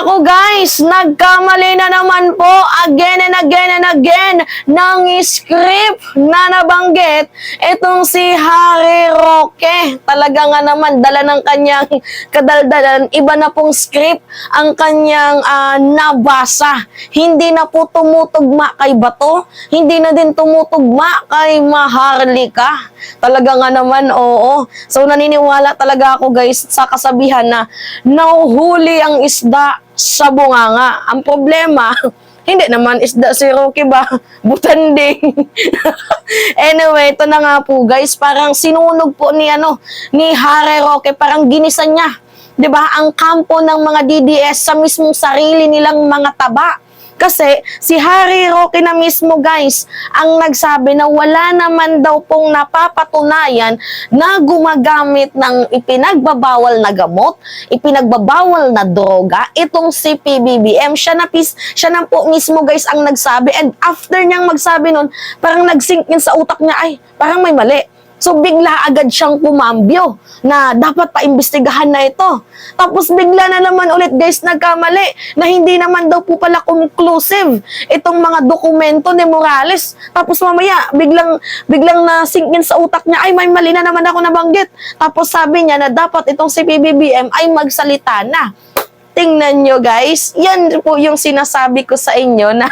Naku guys, nagkamali na naman po again and again and again ng script na nabanggit itong si Harry Roque. Talaga nga naman, dala ng kanyang kadaldalan, iba na pong script ang kanyang nabasa. Hindi na po tumutugma kay Bato, hindi na din tumutugma kay Maharlika. Talaga nga naman, oo. So naniniwala talaga ako guys sa kasabihan na nauhuli ang isda sa bunganga. Ang problema, hindi naman isda si Roque ba? Butanding. Anyway, ito na nga po guys, parang sinunog po ni Harry Roque, parang ginisa niya. 'Di ba? Ang kampo ng mga DDS sa mismong sarili nilang mga taba. Kasi si Harry Roque na mismo guys ang nagsabi na wala naman daw pong napapatunayan na gumagamit ng ipinagbabawal na gamot, ipinagbabawal na droga, itong si PBBM. Siya na po mismo guys ang nagsabi, and after niyang magsabi nun, parang nag-sink in sa utak niya, ay parang may mali. So bigla agad siyang kumambyo na dapat paimbestigahan na ito. Tapos bigla na naman ulit guys nagkamali na hindi naman daw po pala conclusive itong mga dokumento ni Morales. Tapos mamaya biglang na sink in sa utak niya, ay may mali na naman ako nabanggit. Tapos sabi niya na dapat itong si PBBM ay magsalita na. Tingnan nyo guys, yan po yung sinasabi ko sa inyo na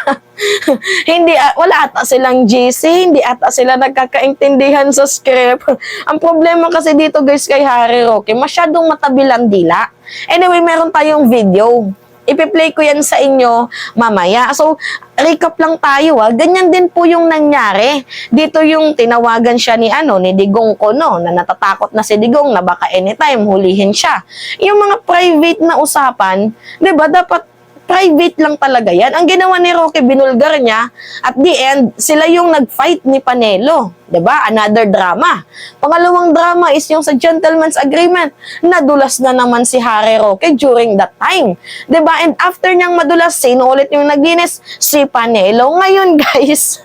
wala ata silang GC, hindi ata sila nagkakaintindihan sa script. Ang problema kasi dito guys kay Harry Roque, masyadong matabilang dila. Anyway, meron tayong video. Ipi-play ko yan sa inyo mamaya. So, recap lang tayo Ganyan din po yung nangyari. Dito yung tinawagan siya ni Digong Kono, na natatakot na si Digong na baka anytime hulihin siya. Yung mga private na usapan, 'di ba, dapat private lang talaga yan. Ang ginawa ni Roque, binulgar niya. At the end, sila yung nag-fight ni Panelo. 'Di ba? Another drama. Pangalawang drama is yung sa gentleman's agreement. Nadulas na naman si Harry Roque during that time. 'Di ba? And after niyang madulas, sino ulit yung naglinis? Si Panelo. Ngayon, guys,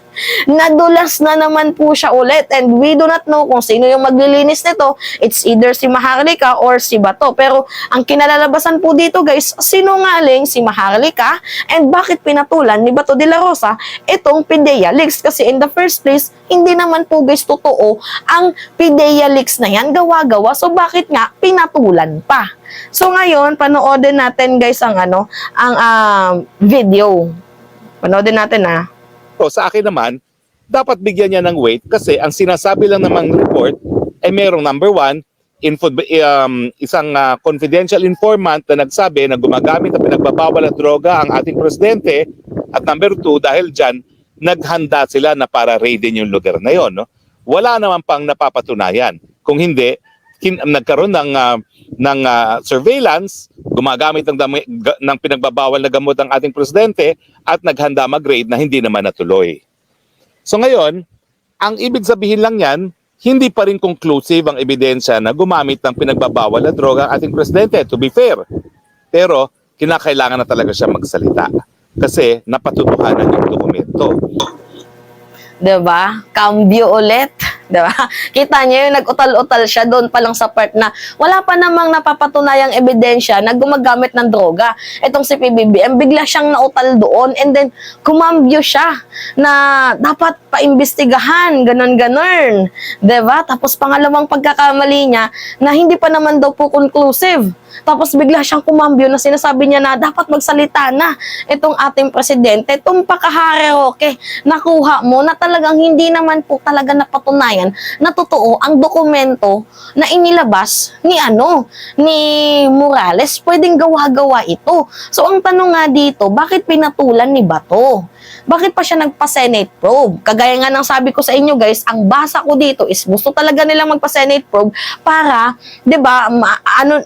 nadulas na naman po siya ulit, and we do not know kung sino yung maglilinis nito. It's either si Maharlika or si Bato. Pero ang kinalalabasan po dito guys, sinungaling si Maharlika, and bakit pinatulan ni Bato de la Rosa itong PIDEA leaks? Kasi in the first place, hindi naman po guys totoo ang PIDEA leaks na yan, gawa-gawa. So bakit nga pinatulan pa? So ngayon, panoodin natin guys ang video. Panoodin natin So, sa akin naman, dapat bigyan niya ng weight kasi ang sinasabi lang namang report ay merong number one, isang confidential informant na nagsabi na gumagamit ng pinagbabawal na droga ang ating presidente, at number two, dahil dyan, naghanda sila na para raidin yung lugar na yon. No? Wala naman pang napapatunayan. Kung hindi, nagkaroon ng surveillance, gumagamit ng pinagbabawal na gamot ang ating presidente at naghanda mag-raid na hindi naman natuloy. So ngayon, ang ibig sabihin lang yan, hindi pa rin conclusive ang ebidensya na gumamit ng pinagbabawal na droga ang ating presidente, to be fair. Pero kinakailangan na talaga siya magsalita kasi napatutuhanan yung dokumento. Diba? Cambio ulit. Diba? Kita niyo yung nag-utal-utal siya doon pa lang sa part na wala pa namang napapatunayang ebidensya na gumagamit ng droga. Itong si PBBM, bigla siyang nautal doon, and then kumambyo siya na dapat paimbestigahan, ganon-ganon. Diba? Tapos pangalawang pagkakamali niya na hindi pa naman daw po conclusive. Tapos bigla siyang kumambyo na sinasabi niya na dapat magsalita na itong ating presidente. Tumpak ka, Harry Roque, nakuha mo na talagang hindi naman po talaga napatunayan na totoo ang dokumento na inilabas ni Morales. Pwedeng gawa-gawa ito. So ang tanong nga dito, bakit pinatulan ni Bato? Bakit pa siya nagpa-Senate probe? Kagaya nga ng sabi ko sa inyo guys, ang basa ko dito is gusto talaga nilang magpa-Senate probe para, 'di ba,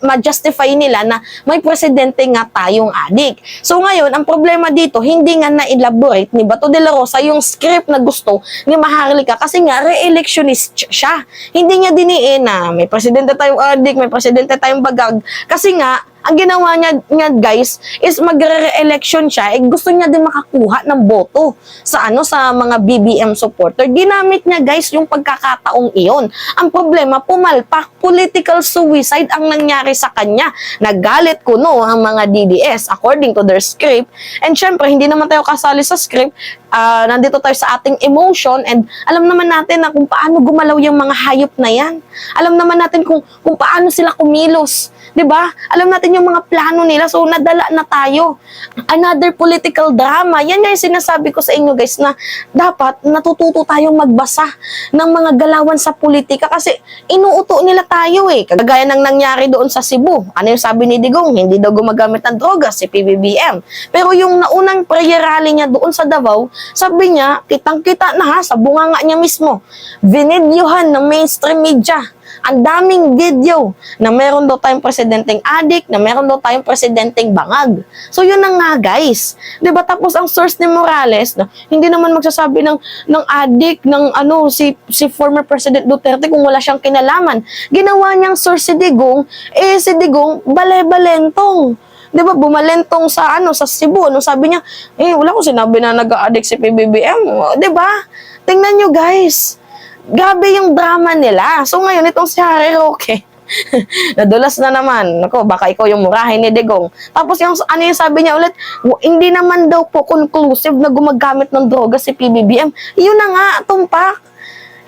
ma-justify nila na may presidente nga tayong adik. So ngayon, ang problema dito, hindi nga na-elaborate ni Bato de la Rosa yung script na gusto ni Maharlika kasi nga re-electionist siya. Hindi niya diniin na may presidente tayong adik, may presidente tayong bagag. Kasi nga Ang ginawa niya guys is magre-re-election siya. Gusto niya din makakuha ng boto sa sa mga BBM supporter. Ginamit niya guys yung pagkakataong iyon. Ang problema, pumalpak, political suicide ang nangyari sa kanya. Nagalit kuno ang mga DDS according to their script. And syempre, hindi naman tayo kasali sa script. Nandito tayo sa ating emotion and alam naman natin na kung paano gumalaw yung mga hayop na yan. Alam naman natin kung paano sila kumilos. 'Di ba? Alam natin yung mga plano nila. So nadala na tayo. Another political drama. Yan nga yung sinasabi ko sa inyo guys na dapat natututo tayong magbasa ng mga galawan sa politika kasi inuuto nila tayo eh. Kagaya ng nangyari doon sa Cebu. Ano yung sabi ni Digong? Hindi daw gumagamit ng droga si PBBM. Pero yung naunang prayer rally niya doon sa Davao, sabi niya, kitang-kita na sa bunganga niya mismo. Vinidyohan ng mainstream media. Ang daming video na meron daw tayong presidenteng adik, na meron daw tayong presidenteng bangag. So yun na nga guys. 'Di ba? Tapos ang source ni Morales, hindi naman magsasabi ng adik ng si former President Duterte kung wala siyang kinalaman. Ginawa niyang source si Digong, si Digong bale-balentong. 'Di ba? Bumalentong sa sa Cebu. Sabi niya, wala ko sinabi na nag-a-addict si PBBM. 'Di ba? Tingnan niyo guys. Grabe yung drama nila. So ngayon, itong si Harry Roque, nadulas na naman. Nako, baka ikaw yung murahin ni Digong. Tapos yung sabi niya ulit, hindi naman daw po conclusive na gumagamit ng droga si PBBM. Yun na nga, tumpak.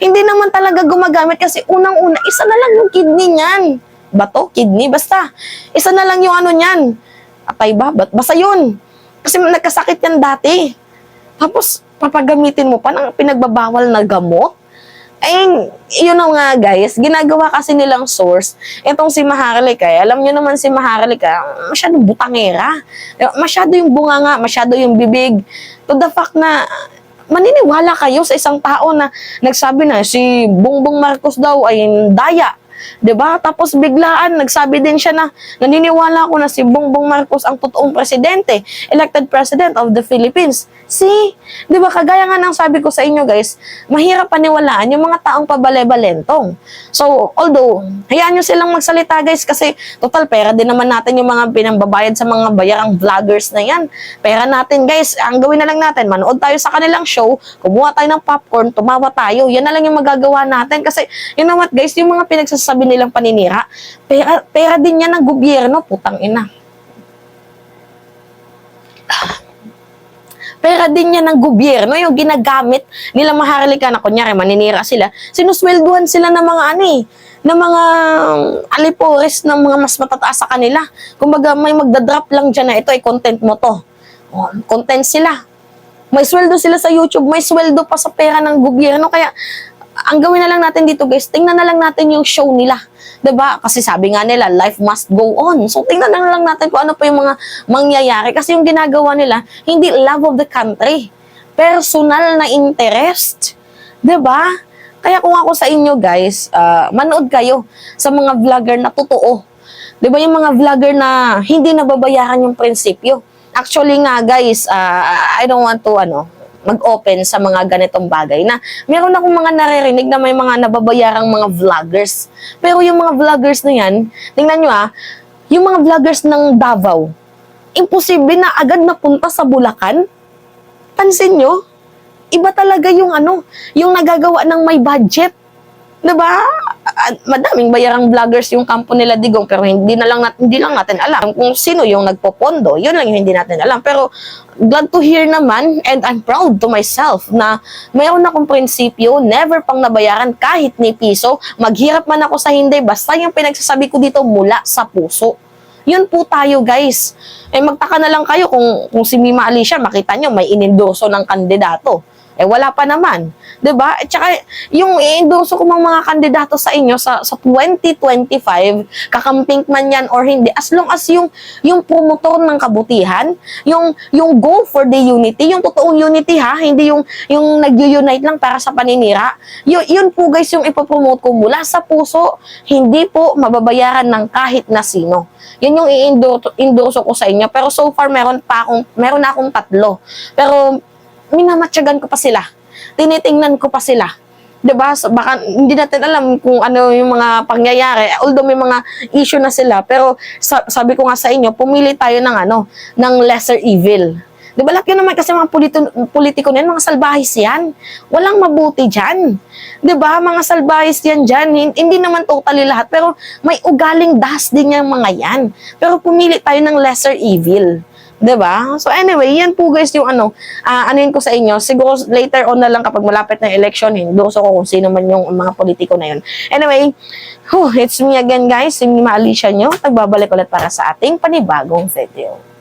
Hindi naman talaga gumagamit kasi unang-una, isa na lang yung kidney niyan. Bato, kidney, basta. Isa na lang yung niyan. Atay ba? Basta yun. Kasi nagkasakit yan dati. Tapos, papagamitin mo pa ng pinagbabawal na gamot? Yun na nga guys, ginagawa kasi nilang source. Itong si Maharlika, alam nyo naman si Maharlika, masyadong butangera. Masyado yung bunganga, masyado yung bibig. To the fact na maniniwala kayo sa isang tao na nagsabi na si Bongbong Marcos daw ay daya. 'Di ba? Tapos biglaan nagsabi din siya na naniniwala ako na si Bongbong Marcos ang totoong presidente, elected president of the Philippines. 'Di ba kagaya nga ng sabi ko sa inyo guys, mahirap paniwalaan yung mga taong pabale-balentong. So, although hayaan niyo silang magsalita guys kasi total pera din naman natin yung mga pinambabayad sa mga bayarang vloggers na yan. Pera natin guys, ang gawin na lang natin, manood tayo sa kanilang show, kumuha tayo ng popcorn, tumawa tayo. Yan na lang yung magagawa natin kasi you know what guys, yung mga pinagsasabi nilang paninira, pera din yan ng gobyerno, putang ina. Pera din yan ng gobyerno, yung ginagamit nila Maharlika na kunyari, maninira sila, sinuswelduhan sila ng mga ng mga alipores ng mga mas matataas sa kanila. Kumbaga, may magdadrop lang dyan na ito ay content mo to. Content sila. May sweldo sila sa YouTube, may sweldo pa sa pera ng gobyerno, kaya ang gawin na lang natin dito guys, tingnan na lang natin yung show nila. 'Di ba? Kasi sabi nga nila, life must go on. So tingnan na lang natin kung ano pa yung mga mangyayari. Kasi yung ginagawa nila, hindi love of the country. Personal na interest. 'Di ba? Kaya kung ako sa inyo guys, manood kayo sa mga vlogger na totoo. 'Di ba yung mga vlogger na hindi nababayaran yung prinsipyo? Actually nga guys, I don't want to mag-open sa mga ganitong bagay na meron akong mga naririnig na may mga nababayarang mga vloggers. Pero yung mga vloggers na yan, tingnan nyo yung mga vloggers ng Davao, imposible na agad napunta sa Bulacan. Pansin nyo? Iba talaga yung yung nagagawa ng may budget. Diba? Madaming bayarang vloggers yung kampo nila Digong pero hindi lang natin alam kung sino yung nagpopondo. Yun lang yung hindi natin alam. Pero glad to hear naman and I'm proud to myself na mayroon akong prinsipyo, never pang nabayaran kahit ni piso. Maghirap man ako sa hindi, basta yung pinagsasabi ko dito mula sa puso. Yun po tayo guys. Magtaka na lang kayo kung si Mima Alicia makita nyo may inendorso ng kandidato. Wala pa naman. 'Di ba? At saka yung i-endorso ko mga kandidato sa inyo sa 2025, kakamping man yan or hindi, as long as yung promotor ng kabutihan, yung go for the unity, yung totoong unity hindi yung nag-unite lang para sa paninira. Yun po guys yung ipopromote ko mula sa puso, hindi po mababayaran ng kahit na sino. Yun yung i-endorso ko sa inyo. Pero so far meron na akong 3. Pero minamatsyagan ko pa sila. Tinitingnan ko pa sila. 'Diba? So, baka hindi natin alam kung ano yung mga pangyayari. Although may mga issue na sila, pero sabi ko nga sa inyo, pumili tayo ng ng lesser evil. 'Di ba? Lahat yun naman kasi mga politiko na yan, mga salbahis yan. Walang mabuti diyan. 'Di ba? Mga salbahis yan diyan. Hindi naman totally lahat, pero may ugaling das din yung mga yan. Pero pumili tayo ng lesser evil. 'Di ba? So anyway, yan po guys yung anuin ko sa inyo. Siguro later on na lang kapag malapit na election, hindoso ko kung sino man yung mga politiko na yun. Anyway, it's me again guys, si Mima Alicia nyo. Nagbabalik ulit para sa ating panibagong video.